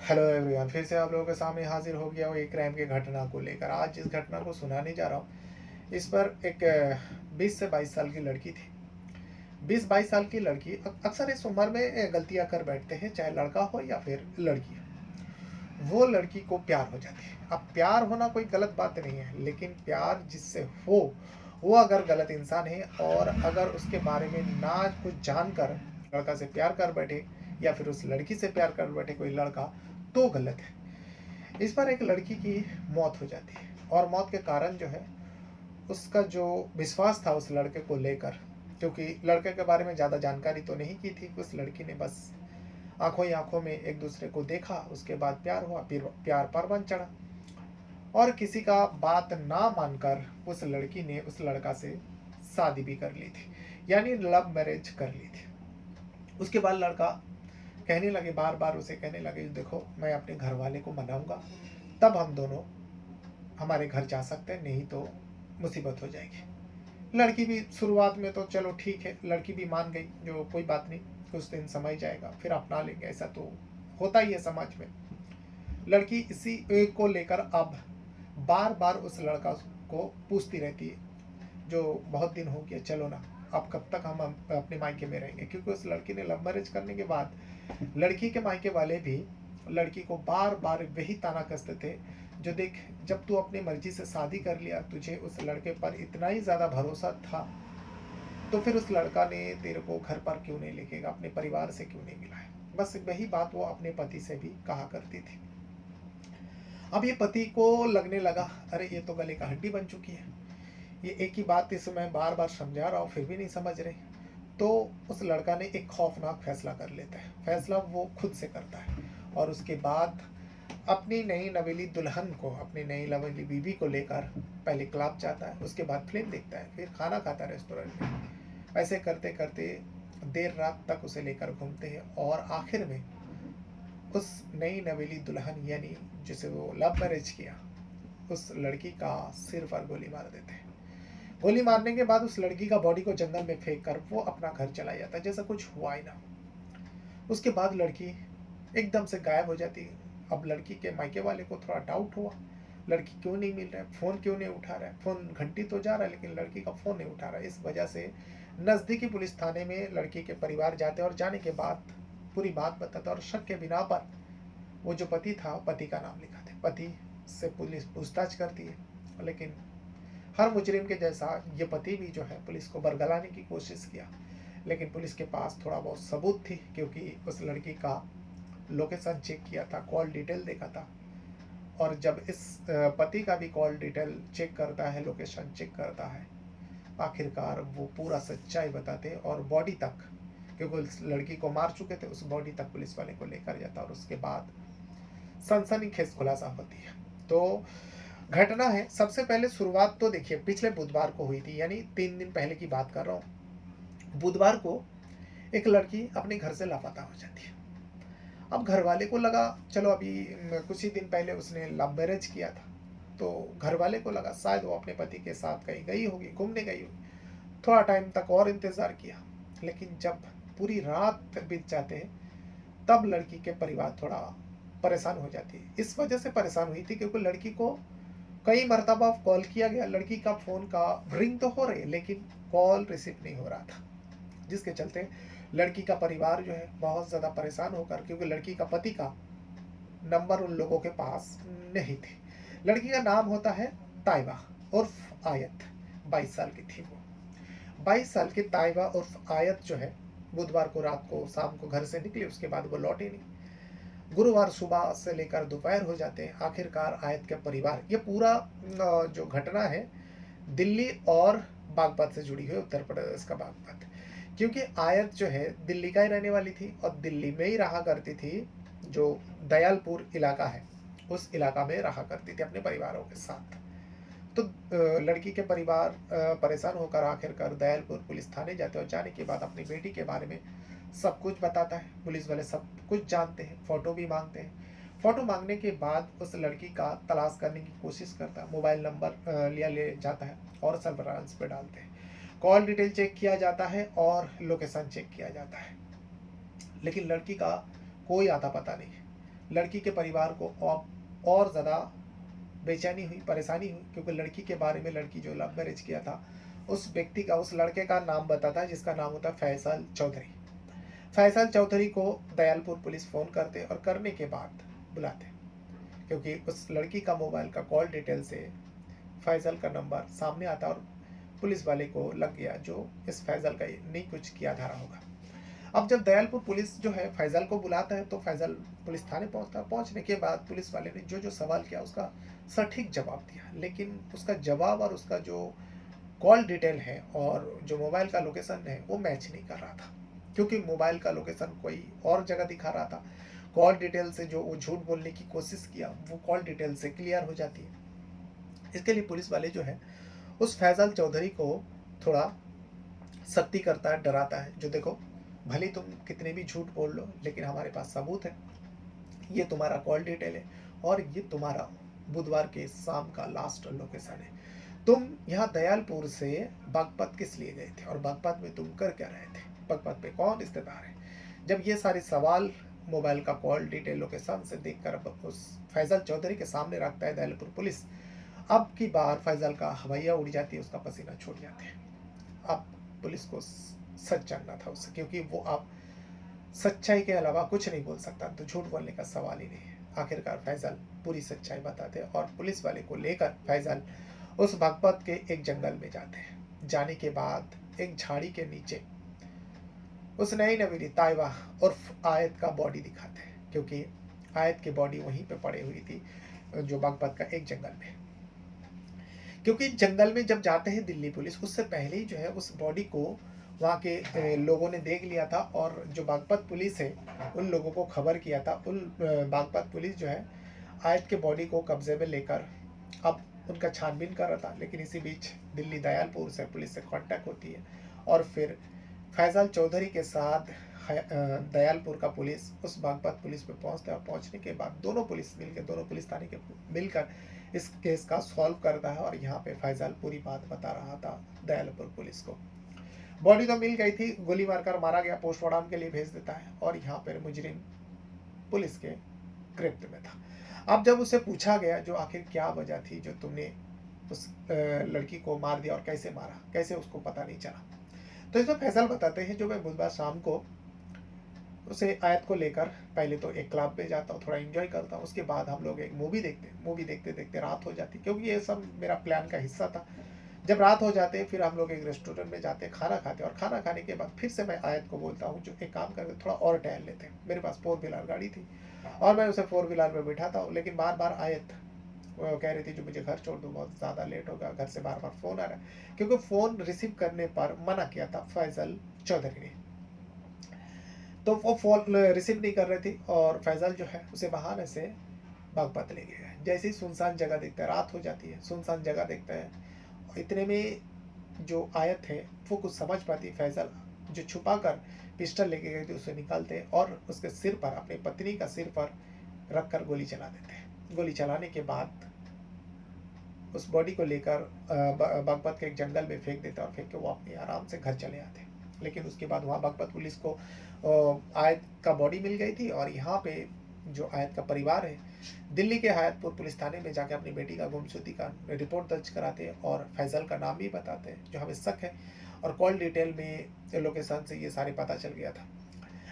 Hello everyone, फिर से आप लोगों के सामने हाजिर हो गया हूँ एक क्राइम की घटना को लेकर। आज जिस घटना को सुनाने जा रहा हूँ, इस पर एक 20 से 22 साल की लड़की थी। 20-22 साल की लड़की अक्सर इस उम्र में गलतियां कर बैठते हैं, चाहे लड़का हो या फिर लड़की हो। वो लड़की को प्यार हो जाती है। अब प्यार होना कोई गलत बात नहीं है, लेकिन प्यार जिससे हो वो अगर गलत इंसान है और अगर उसके बारे में ना कुछ जानकर लड़का से प्यार कर बैठे या फिर उस लड़की से प्यार कर बैठे कोई लड़का, तो गलत है। इस पर एक लड़की की मौत हो जाती है और मौत के कारण जो है, उसका जो विश्वास था उस लड़के को लेकर, क्योंकि लड़के के बारे में ज़्यादा जानकारी तो नहीं की थी, उस लड़की ने बस आंखों ही आंखों में एक दूसरे को देखा, उसके बाद प्यार हुआ, फिर प्यार परवन चढ़ा और किसी का बात ना मानकर उस लड़की ने उस लड़का से शादी भी कर ली थी, यानी लव मैरिज कर ली थी। उसके बाद लड़का कहने लगे, बार बार उसे कहने लगे, देखो मैं अपने घर वाले को मनाऊंगा, तब हम दोनों हमारे घर जा सकते हैं, नहीं तो मुसीबत हो जाएगी। लड़की भी शुरुआत में तो चलो ठीक है, लड़की भी मान गई, जो कोई बात नहीं, कुछ दिन समय जाएगा फिर अपना लेंगे, ऐसा तो होता ही है समाज में। लड़की इसी एक को लेकर अब बार बार उस लड़का को पूछती रहती है, जो बहुत दिन हो गया, चलो ना, अब कब तक हम अपने मायके में रहेंगे, क्योंकि उस लड़की ने लव मैरिज करने के बाद लड़की के मायके वाले भी लड़की को बार बार वही ताना कसते थे, जो देख, जब तू अपनी मर्जी से शादी कर लिया, तुझे उस लड़के पर इतना ही ज़्यादा भरोसा था, तो फिर उस लड़का ने तेरे को घर पर क्यों नहीं लेके गया, अपने परिवार से क्यों नहीं मिलाया। बस वही बात वो अपने पति से भी कहा करती थी। अब ये पति को लगने लगा, अरे ये तो गले का हड्डी बन चुकी है, ये एक ही बात इसे मैं बार बार समझा रहा हूँ फिर भी नहीं समझ रहे। तो उस लड़का ने एक खौफनाक फैसला कर लेता है। फैसला वो खुद से करता है और उसके बाद अपनी नई नवेली दुल्हन को, अपनी नई नवेली बीवी को लेकर पहले क्लब जाता है, उसके बाद फिल्म देखता है, फिर खाना खाता है रेस्टोरेंट में। ऐसे करते करते देर रात तक उसे लेकर घूमते हैं और आखिर में उस नई नवेली दुल्हन, यानी जिसे वो लव मैरिज किया, उस लड़की का सिर पर गोली मार देते हैं। गोली मारने के बाद उस लड़की का बॉडी को जंगल में फेंक कर वो अपना घर चला जाता है, जैसा कुछ हुआ ही ना। उसके बाद लड़की एकदम से गायब हो जाती है। अब लड़की के मायके वाले को थोड़ा डाउट हुआ, लड़की क्यों नहीं मिल रहा है, फ़ोन क्यों नहीं उठा रहा है, फ़ोन घंटी तो जा रहा है लेकिन लड़की का फ़ोन नहीं उठा रहा है। इस वजह से नज़दीकी पुलिस थाने में लड़की के परिवार जाते हैं और जाने के बाद पूरी बात बताता है और शक के बिना पर वो जो पति था, पति का नाम लिखाते। पति से पुलिस पूछताछ करती है, लेकिन हर मुजरिम के जैसा ये पति भी जो है पुलिस को बरगलाने की कोशिश किया, लेकिन पुलिस के पास थोड़ा बहुत सबूत थी, क्योंकि उस लड़की का लोकेशन चेक किया था, कॉल डिटेल देखा था। और जब इस पति का भी कॉल डिटेल चेक करता है, लोकेशन चेक करता है, आखिरकार वो पूरा सच्चाई बताते और बॉडी तक, क्योंकि उस लड़की को मार चुके थे, उस बॉडी तक पुलिस वाले को लेकर जाता और उसके बाद सनसनीखेज खुलासा होती है। तो घटना है, सबसे पहले शुरुआत तो देखिए पिछले बुधवार को हुई थी, यानी 3 दिन पहले की बात कर रहा हूँ। बुधवार को एक लड़की अपने घर से लापता हो जाती है। अब घर वाले को लगा, चलो अभी कुछ ही दिन पहले उसने लव मैरिज किया था, तो घर वाले को लगा शायद वो अपने पति के साथ कहीं गई होगी, घूमने गई होगी। थोड़ा टाइम तक और इंतज़ार किया, लेकिन जब पूरी रात बीत जाते हैं, तब लड़की के परिवार थोड़ा परेशान हो जाती है। इस वजह से परेशान हुई थी क्योंकि लड़की को कई मरतबा कॉल किया गया, लड़की का फ़ोन का रिंग तो हो रही है लेकिन कॉल रिसीव नहीं हो रहा था, जिसके चलते लड़की का परिवार जो है बहुत ज़्यादा परेशान होकर, क्योंकि लड़की का पति का नंबर उन लोगों के पास नहीं थे। लड़की का नाम होता है ताइबा उर्फ आयत, 22 साल की थी वो। 22 साल की ताइबा उर्फ आयत जो है, बुधवार को रात को शाम को घर से निकली, उसके बाद वो लौटी नहीं। गुरुवार सुबह से लेकर दोपहर हो जाते हैं, आखिरकार आयत के परिवार, ये पूरा जो घटना है दिल्ली और बागपत से जुड़ी हुई, उत्तर प्रदेश का बागपत, क्योंकि आयत जो है दिल्ली का ही रहने वाली थी और दिल्ली में ही रहा करती थी। जो दयालपुर इलाका है, उस इलाका में रहा करती थी अपने परिवारों के साथ। तो लड़की के परिवार परेशान होकर आखिरकार दयालपुर पुलिस थाने जाते हैं और जाने के बाद अपनी बेटी के बारे में सब कुछ बताता है। पुलिस वाले सब कुछ जानते हैं, फ़ोटो भी मांगते हैं। फ़ोटो मांगने के बाद उस लड़की का तलाश करने की कोशिश करता है, मोबाइल नंबर ले जाता है और सर्विलांस पे डालते हैं। कॉल डिटेल चेक किया जाता है और लोकेशन चेक किया जाता है, लेकिन लड़की का कोई आता पता नहीं है। लड़की के परिवार को और ज़्यादा बेचैनी हुई, परेशानी हुई, क्योंकि लड़की के बारे में, लड़की जो लव मैरिज किया था उस व्यक्ति का, उस लड़के का नाम बताता है जिसका नाम होता है फैसल चौधरी। फैसल चौधरी को दयालपुर पुलिस फ़ोन करते और करने के बाद बुलाते, क्योंकि उस लड़की का मोबाइल का कॉल डिटेल से फैसल का नंबर सामने आता और पुलिस वाले को लग गया जो इस फैसल का नहीं कुछ किया धारा होगा। अब जब दयालपुर पुलिस जो है फैजल को बुलाता है तो फैजल पुलिस थाने पहुंचता है। पहुंचने के बाद पुलिस वाले ने जो जो सवाल किया उसका सटीक जवाब दिया, लेकिन उसका जवाब और उसका जो कॉल डिटेल है और जो मोबाइल का लोकेशन है वो मैच नहीं कर रहा था, क्योंकि मोबाइल का लोकेशन कोई और जगह दिखा रहा था। कॉल डिटेल से जो वो झूठ बोलने की कोशिश किया वो कॉल डिटेल से क्लियर हो जाती है। इसके लिए पुलिस वाले जो है उस फैजल चौधरी को थोड़ा सख्ती करता है, डराता है, जो देखो भले तुम कितने भी झूठ बोल लो लेकिन हमारे पास सबूत है, ये तुम्हारा कॉल डिटेल है और ये तुम्हारा बुधवार के शाम का लास्ट लोकेशन है। तुम यहाँ दयालपुर से बागपत किस लिए गए थे और बागपत में तुम कर क्या रहे थे, बागपत पे कौन रिश्तेदार है। जब ये सारे सवाल मोबाइल का कॉल डिटेल लोकेशन से देखकर उस फैजल चौधरी के सामने रखता है दयालपुर पुलिस, अब की बार फैजल का हवैया उड़ जाती है, उसका पसीना छूट जाते हैं। अब पुलिस को सच जानना था उससे, क्योंकि वो अब सच्चाई के अलावा कुछ नहीं बोल सकता, तो झूठ बोलने का सवाल ही नहीं है। आखिरकार फैजल पूरी सच्चाई बताते हैं और पुलिस वाले को लेकर फैजल उस बागपत के एक जंगल में जाते हैं। जाने के बाद एक झाड़ी के नीचे उस नई नवीनी ताइबा उर्फ आयत का बॉडी दिखाते हैं, क्योंकि आयत की बॉडी वहीं पे पड़ी हुई थी जो बागपत का एक जंगल में। क्योंकि जंगल में जब जाते हैं दिल्ली पुलिस, उससे पहले ही जो है उस बॉडी को वहाँ के लोगों ने देख लिया था और जो बागपत पुलिस है उन लोगों को खबर किया था। उन बागपत पुलिस जो है आयत के बॉडी को कब्जे में लेकर अब उनका छानबीन कर रहा था, लेकिन इसी बीच दिल्ली दयालपुर से पुलिस से कांटेक्ट होती है और फिर फैजल चौधरी के साथ दयालपुर का पुलिस उस बागपत पुलिस पे पहुंचता है और पहुंचने के बाद दोनों पुलिस थाने के मिलकर इस केस का सॉल्व करता है। और यहाँ पे फैजल पूरी बात बता रहा था दयालपुर पुलिस को। बॉडी तो मिल गई थी, गोली मारकर मारा गया, पोस्टमार्टम के लिए भेज देता है और यहाँ पर मुजरिम पुलिस के गिरफ्त में था। अब जब उसे पूछा गया जो आखिर क्या वजह थी जो तुमने उस लड़की को मार दिया और कैसे मारा, कैसे उसको पता नहीं चला, तो इसमें फैसल बताते हैं जो मैं बुधवार शाम को उसे आयत को लेकर पहले तो एक क्लब में जाता हूँ, थोड़ा एंजॉय करता हूँ, उसके बाद हम लोग एक मूवी देखते देखते रात हो जाती, क्योंकि ये सब मेरा प्लान का हिस्सा था। जब रात हो जाते फिर हम लोग एक रेस्टोरेंट में जाते, खाना खाते और खाना खाने के बाद फिर से मैं आयत को बोलता हूँ जो एक काम करके थोड़ा और टहल लेते हैं। मेरे पास 4 व्हीलर गाड़ी थी और मैं उसे 4 व्हीलर में बिठाता हूँ, लेकिन बार बार आयत वो कह रही थी जो मुझे घर छोड़ दो, बहुत ज़्यादा लेट होगा, घर से बार बार फ़ोन आ रहा है, क्योंकि फ़ोन रिसीव करने पर मना किया था फैजल चौधरी ने, तो वो फ़ोन रिसीव नहीं कर रही थी और फैजल जो है उसे बहाने से बागपत ले गया। जैसे ही सुनसान जगह देखता है, रात हो जाती है, सुनसान जगह देखता है, इतने में जो आयत है वो कुछ समझ पाती, फैजल जो छुपा कर पिस्टल लेके गए थे उसे निकालते और उसके सिर पर, अपनी पत्नी का सिर पर रख कर गोली चला देते हैं। गोली चलाने के बाद उस बॉडी को लेकर बागपत के एक जंगल में फेंक देते और फेंक के वो अपने आराम से घर चले आते। लेकिन उसके बाद वहाँ बागपत पुलिस को आयत का बॉडी मिल गई थी और यहाँ पे जो आयत का परिवार है दिल्ली के हयातपुर पुलिस थाने में जाके अपनी बेटी का गुमशुदगी का रिपोर्ट दर्ज कराते हैं और फैजल का नाम भी बताते हैं जो हमें शक है, और कॉल डिटेल में लोकेशन से ये सारे पता चल गया था।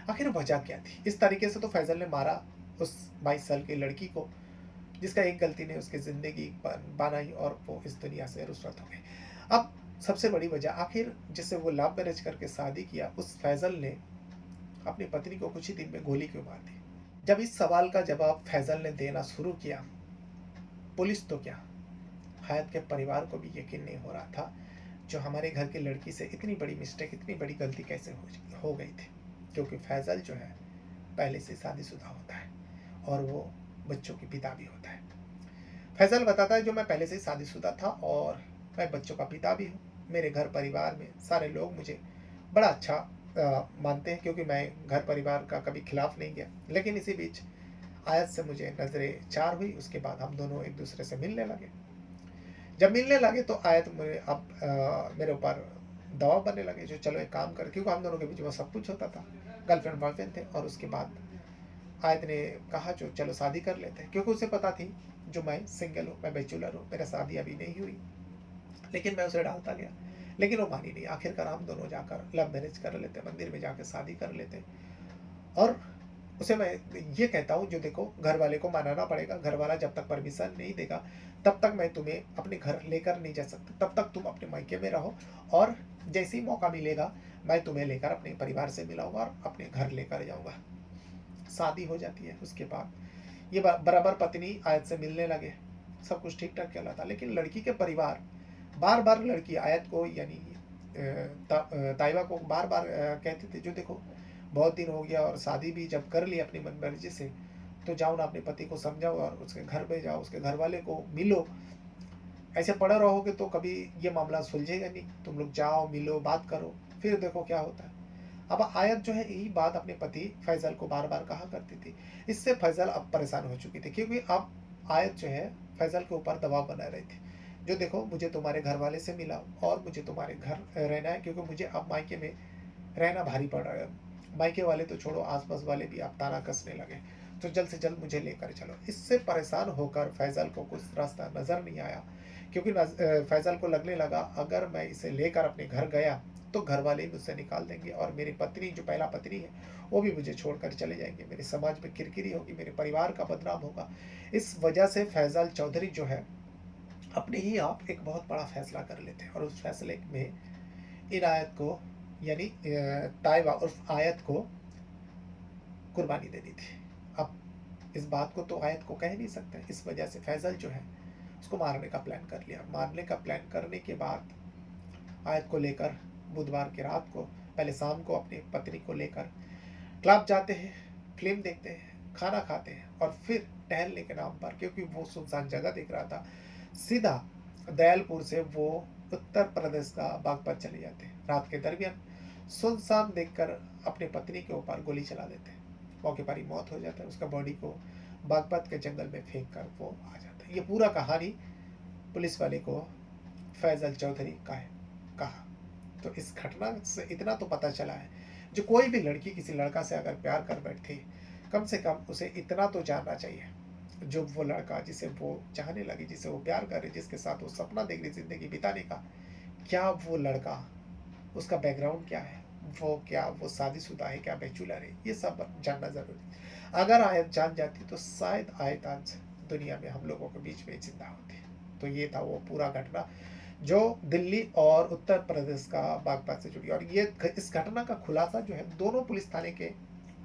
आखिर वजह क्या थी? इस तरीके से तो फैजल ने मारा उस 22 साल की लड़की को, जिसका एक गलती ने उसकी ज़िंदगी बनाई और वो इस दुनिया से रुखसत हो गए। अब सबसे बड़ी वजह, आखिर जिससे वो लव मैरिज करके शादी किया उस फैजल ने अपनी पत्नी को कुछ ही दिन में गोली क्यों मार दी? जब इस सवाल का जवाब फैजल ने देना शुरू किया, पुलिस तो क्या, हयात के परिवार को भी यकीन नहीं हो रहा था जो हमारे घर की लड़की से इतनी बड़ी मिस्टेक, इतनी बड़ी गलती कैसे हो गई थी, क्योंकि फैजल जो है पहले से शादीशुदा होता है और वो बच्चों की पिता भी होता है। फैजल बताता है जो मैं पहले से ही शादीशुदा था और मैं बच्चों का पिता भी हूँ। मेरे घर परिवार में सारे लोग मुझे बड़ा अच्छा मानते हैं, क्योंकि मैं घर परिवार का कभी खिलाफ नहीं गया। लेकिन इसी बीच आयत से मुझे नज़रें चार हुई, उसके बाद हम दोनों एक दूसरे से मिलने लगे। जब मिलने लगे तो आयत मेरे ऊपर दबाव बनने लगे जो चलो एक काम कर, क्योंकि हम दोनों के बीच में सब कुछ होता था, गर्लफ्रेंड बॉयफ्रेंड थे। और उसके बाद आयत ने कहा जो चलो शादी कर लेते हैं, क्योंकि उसे पता थी जो मैं सिंगल हूँ, मैं बैचलर हूँ, मेरा शादी अभी नहीं हुई। लेकिन मैं उसे डालता गया, लेकिन वो मानी नहीं। आखिरकार हम दोनों जाकर लव मैरिज कर लेते, मंदिर में जाकर शादी कर लेते। और उसे मैं ये कहता हूँ जो देखो घर वाले को मनाना पड़ेगा, घर वाला जब तक परमिशन नहीं देगा तब तक मैं तुम्हें अपने घर लेकर नहीं जा सकता, तब तक तुम अपने मायके में रहो, और जैसे ही मौका मिलेगा मैं तुम्हें लेकर अपने परिवार से मिलाऊंगा और अपने घर लेकर जाऊंगा। शादी हो जाती है। उसके बाद ये बराबर पत्नी आयत से मिलने लगे, सब कुछ ठीक ठाक चला था। लेकिन लड़की के परिवार बार बार लड़की आयत को यानी ताइबा को बार बार कहते थे जो देखो बहुत दिन हो गया और शादी भी जब कर ली अपनी मन मर्जी से, तो जाओ ना अपने पति को समझाओ और उसके घर पे जाओ, उसके घर वाले को मिलो। ऐसे पड़े रहोगे तो कभी ये मामला सुलझेगा नहीं, तुम लोग जाओ मिलो बात करो, फिर देखो क्या होता है। अब आयत जो है यही बात अपने पति फैजल को बार बार कहा करती थी। इससे फैजल अब परेशान हो चुकी थी, क्योंकि अब आयत जो है फैजल के ऊपर दबाव बना रही थी जो देखो मुझे तुम्हारे घर वाले से मिलाओ और मुझे तुम्हारे घर रहना है, क्योंकि मुझे अब मायके में रहना भारी पड़ रहा है। मायके वाले तो छोड़ो, आसपास वाले भी अब ताना कसने लगे, तो जल्द से जल्द मुझे लेकर चलो। इससे परेशान होकर फैजल को कुछ रास्ता नज़र नहीं आया, क्योंकि फैजल को लगने लगा अगर मैं इसे लेकर अपने घर गया तो घर वाले ही मुझसे निकाल देंगे, और मेरी पत्नी जो पहला पत्नी है वो भी मुझे छोड़कर चले जाएंगे, मेरे समाज में किरकिरी होगी, मेरे परिवार का बदनाम होगा। इस वजह से फैजल चौधरी जो है अपने ही आप एक बहुत बड़ा फैसला कर लेते हैं, और उस फैसले में इनायत को यानी ताइबा उर्फ आयत को कुर्बानी देनी थी। अब इस बात को तो आयत को कह नहीं सकते, इस वजह से फैजल जो है उसको मारने का प्लान कर लिया। मारने का प्लान करने के बाद आयत को लेकर बुधवार की रात को, पहले शाम को अपनी पत्नी को लेकर क्लब जाते हैं, फिल्म देखते हैं, खाना खाते हैं, और फिर टहलने के नाम पर, क्योंकि वो सुनसान जगह देख रहा था, सीधा दयालपुर से वो उत्तर प्रदेश का बागपत चले जाते हैं। रात के दरमियान सुनसान देखकर अपनी पत्नी के ऊपर गोली चला देते हैं, मौके पर ही मौत हो जाता है। उसका बॉडी को बागपत के जंगल में फेंक कर वो आ जाता है। ये पूरा कहानी पुलिस वाले को फैजल चौधरी का है कहा। तो इस घटना से इतना तो पता चला है, जो कोई भी लड़की किसी लड़का से अगर प्यार कर बैठती, कम से कम उसे इतना तो जानना चाहिए, जो वो लड़का जिसे वो चाहने लगी, जिसे वो प्यार करे, जिसके साथ वो सपना देख रही जिंदगी बिताने का, क्या वो लड़का, उसका बैकग्राउंड क्या है, वो शादीशुदा है, क्या बैचलर है, ये सब जानना जरूरी है। अगर आयत जान जाती तो शायद आयत आज दुनिया में हम लोगों के बीच में जिंदा होती। तो ये था वो पूरा घटना जो दिल्ली और उत्तर प्रदेश का बागपत से जुड़ी। और ये इस घटना का खुलासा जो है दोनों पुलिस थाने के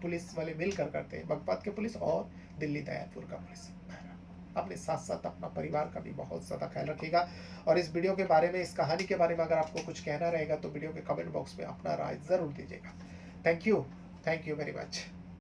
पुलिस वाले मिलकर करते हैं, बागपत के पुलिस और दिल्ली दयालपुर का पुलिस। अपने साथ साथ अपना परिवार का भी बहुत ज़्यादा ख्याल रखिएगा। और इस वीडियो के बारे में, इस कहानी के बारे में अगर आपको कुछ कहना रहेगा तो वीडियो के कमेंट बॉक्स में अपना राय ज़रूर दीजिएगा। Thank you very much.